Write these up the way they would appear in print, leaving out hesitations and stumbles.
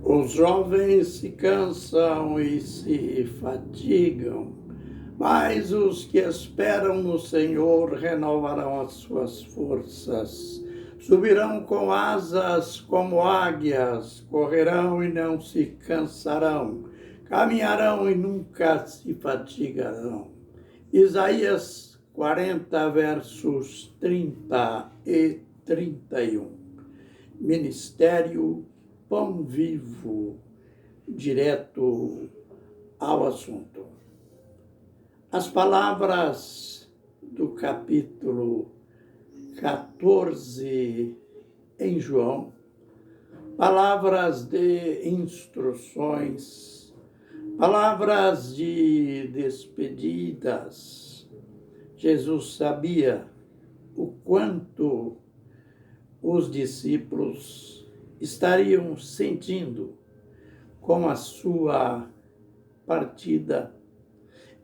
Os jovens se cansam e se fatigam, mas os que esperam no Senhor renovarão as suas forças. Subirão com asas como águias, correrão e não se cansarão, caminharão e nunca se fatigarão. Isaías 40, versos 30 e 31. Ministério Pão Vivo, direto ao assunto. As palavras do capítulo 14 em João, palavras de instruções, palavras de despedidas. Jesus sabia o quanto os discípulos estariam sentindo com a sua partida.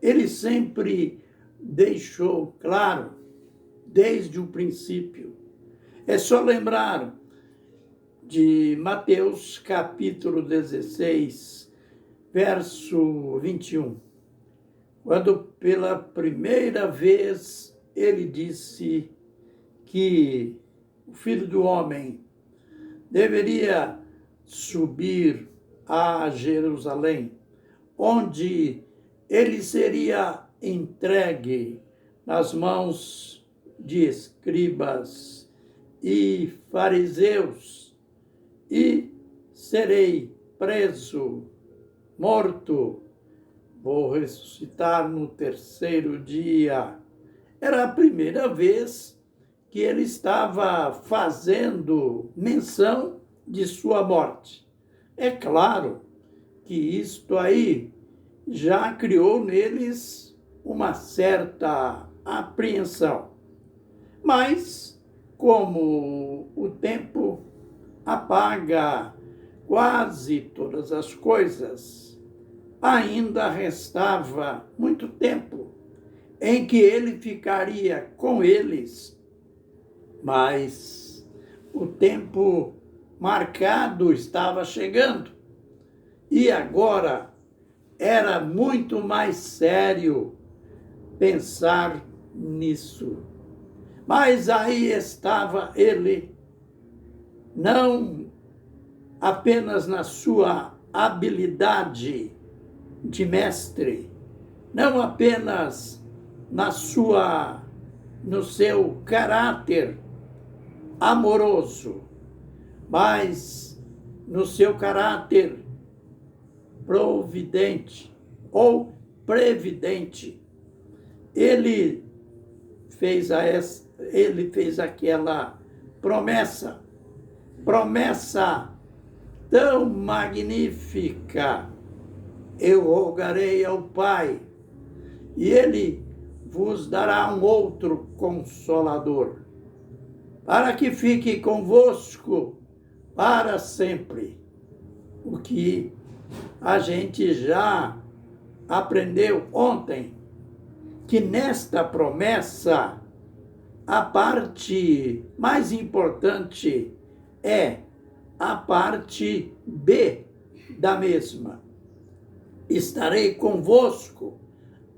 Ele sempre deixou claro, desde o princípio. É só lembrar de Mateus capítulo 16, verso 21, quando pela primeira vez ele disse que o Filho do Homem deveria subir a Jerusalém, onde ele seria entregue nas mãos de escribas e fariseus, e serei preso, morto, vou ressuscitar no terceiro dia. Era a primeira vez que ele estava fazendo menção de sua morte. É claro que isto aí já criou neles uma certa apreensão. Mas, como o tempo apaga quase todas as coisas, ainda restava muito tempo em que ele ficaria com eles, mas o tempo marcado estava chegando. E agora era muito mais sério pensar nisso. Mas aí estava ele, não apenas na sua habilidade de mestre, não apenas no seu caráter amoroso, mas no seu caráter providente ou previdente. Ele fez aquela promessa tão magnífica: eu rogarei ao Pai, e ele vos dará um outro Consolador, para que fique convosco para sempre. O que a gente já aprendeu ontem, que nesta promessa a parte mais importante é a parte B da mesma. Estarei convosco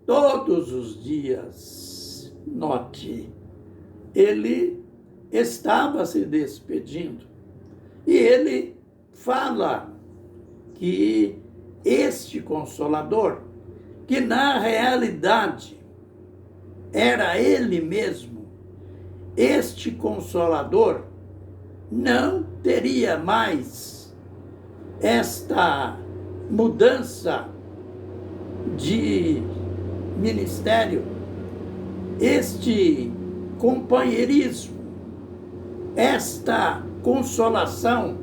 todos os dias. Note, ele estava se despedindo e ele fala que este Consolador, que na realidade era ele mesmo, este Consolador não teria mais esta mudança de ministério, este companheirismo, esta consolação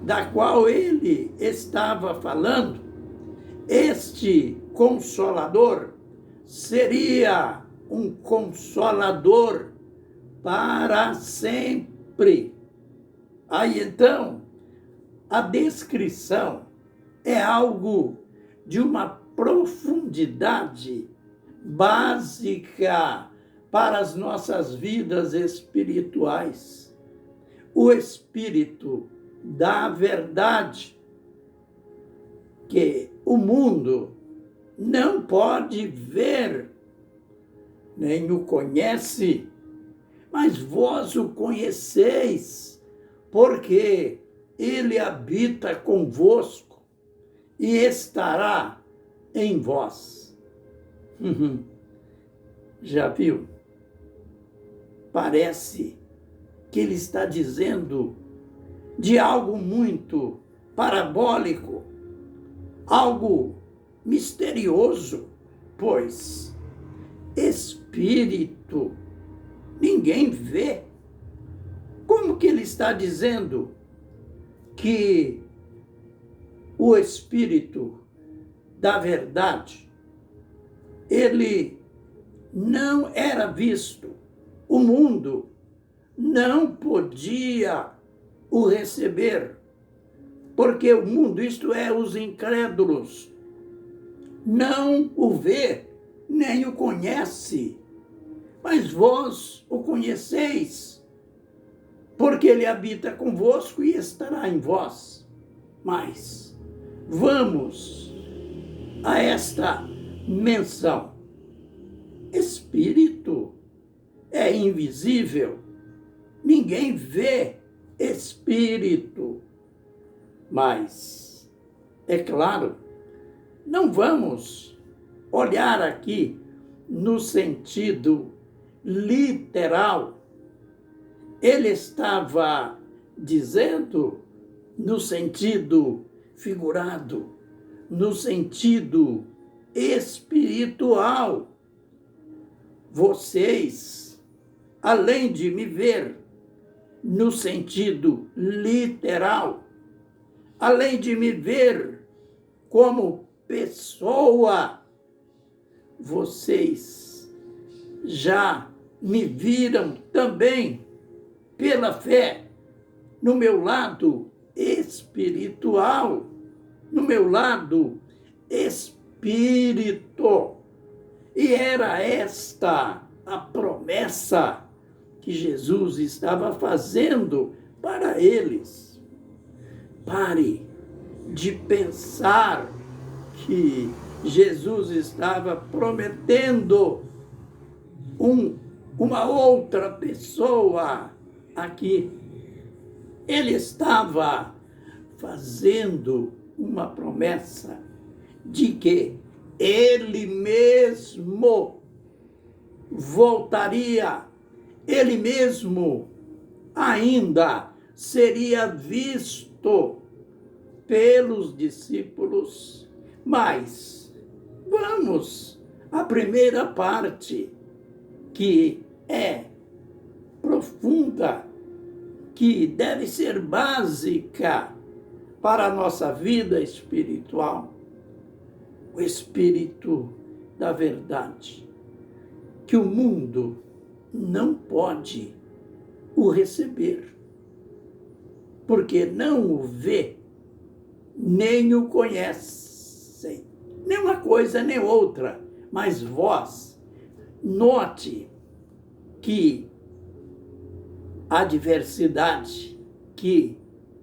da qual ele estava falando. Este Consolador seria um Consolador para sempre. Aí então, a descrição é algo de uma profundidade básica para as nossas vidas espirituais. O Espírito da verdade que o mundo não pode ver, nem o conhece, mas vós o conheceis, porque ele habita convosco e estará em vós. Já viu? Parece que ele está dizendo de algo muito parabólico, algo misterioso, pois espírito ninguém vê. Como que ele está dizendo que o espírito da verdade, ele não era visto? O mundo não podia o receber, porque o mundo, isto é, os incrédulos, não o vê, nem o conhece. Mas vós o conheceis, porque ele habita convosco e estará em vós. Mas vamos a esta menção. Espírito é invisível, ninguém vê espírito. Mas, é claro, não vamos olhar aqui no sentido literal. Ele estava dizendo no sentido figurado, no sentido espiritual. Vocês, além de me ver no sentido literal, além de me ver como pessoa, vocês já me viram também pela fé no meu lado espiritual, no meu lado espírito. E era esta a promessa que Jesus estava fazendo para eles. Pare de pensar que Jesus estava prometendo uma outra pessoa aqui. Ele estava fazendo uma promessa de que ele mesmo voltaria, ele mesmo ainda seria visto pelos discípulos. Mas vamos à primeira parte, que é profunda, que deve ser básica para a nossa vida espiritual. O Espírito da verdade, que o mundo não pode o receber, porque não o vê, nem o conhece, nem uma coisa nem outra. Mas vós, note que a diversidade, que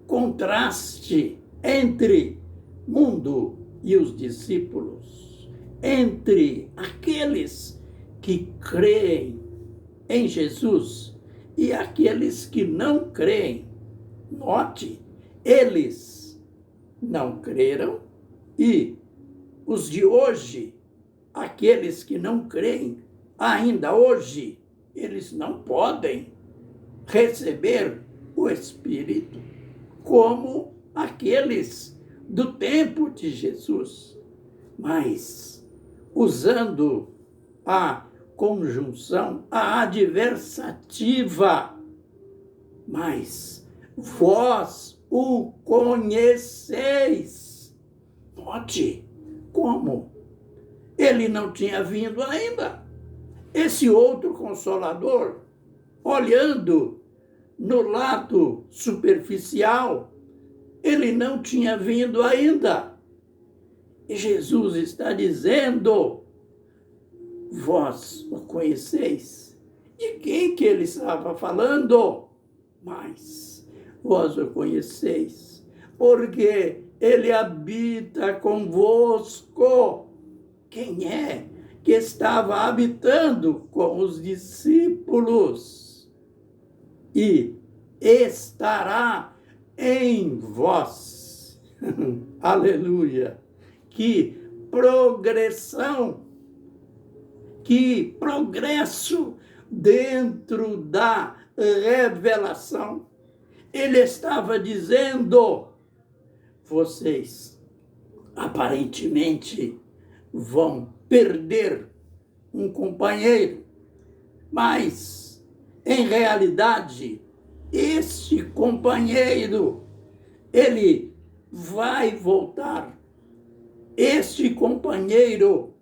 contraste entre mundo e os discípulos, entre aqueles que creem em Jesus e aqueles que não creem. Note, eles não creram e os de hoje, aqueles que não creem, ainda hoje, eles não podem receber o Espírito como aqueles do tempo de Jesus. Mas, usando a conjunção, a adversativa, mas vós o conheceis. Note como ele não tinha vindo ainda. Esse outro Consolador, olhando no lado superficial, ele não tinha vindo ainda. E Jesus está dizendo, vós o conheceis. De quem que ele estava falando? Mas vós o conheceis, porque ele habita convosco. Quem é que estava habitando com os discípulos? E estará em vós. Aleluia! Que progressão, que progresso dentro da revelação. Ele estava dizendo: vocês aparentemente vão perder um companheiro, mas em realidade este companheiro, ele vai voltar. Este companheiro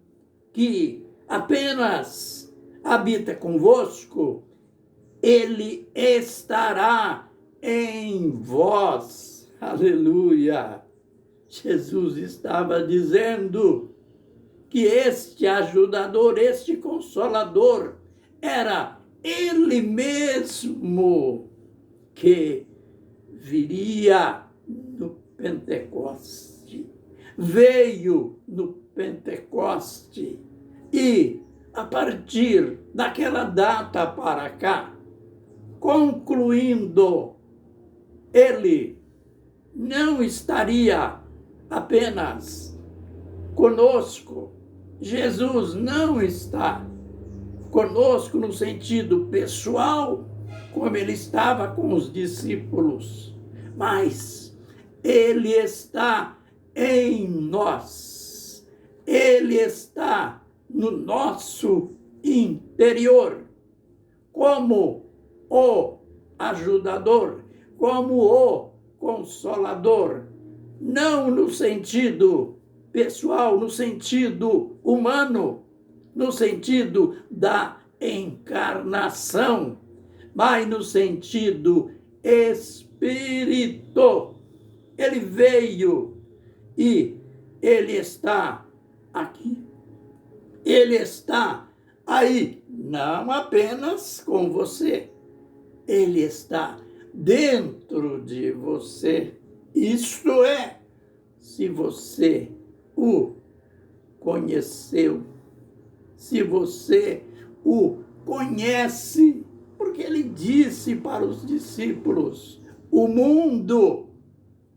que apenas habita convosco, ele estará em vós. Aleluia! Jesus estava dizendo que este ajudador, este consolador, era ele mesmo que viria no Pentecoste. Veio no Pentecoste e, a partir daquela data para cá, concluindo, ele não estaria apenas conosco. Jesus não está conosco no sentido pessoal, como ele estava com os discípulos, mas ele está em nós. Ele está no nosso interior, como o ajudador, como o consolador, não no sentido pessoal, no sentido humano, no sentido da encarnação, mas no sentido espírito. Ele veio e ele está aqui. Ele está aí, não apenas com você. Ele está dentro de você. Isto é, se você o conheceu, se você o conhece, porque ele disse para os discípulos: o mundo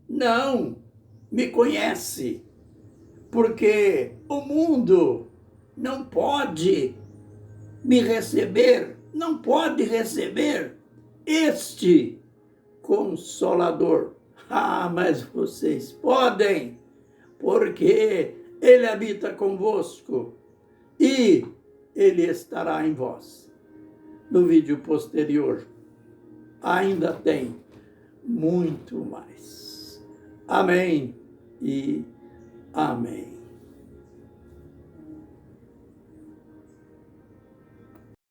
não me conhece, porque o mundo não pode me receber, não pode receber este Consolador. Ah, mas vocês podem, porque ele habita convosco e ele estará em vós. No vídeo posterior ainda tem muito mais. Amém e amém.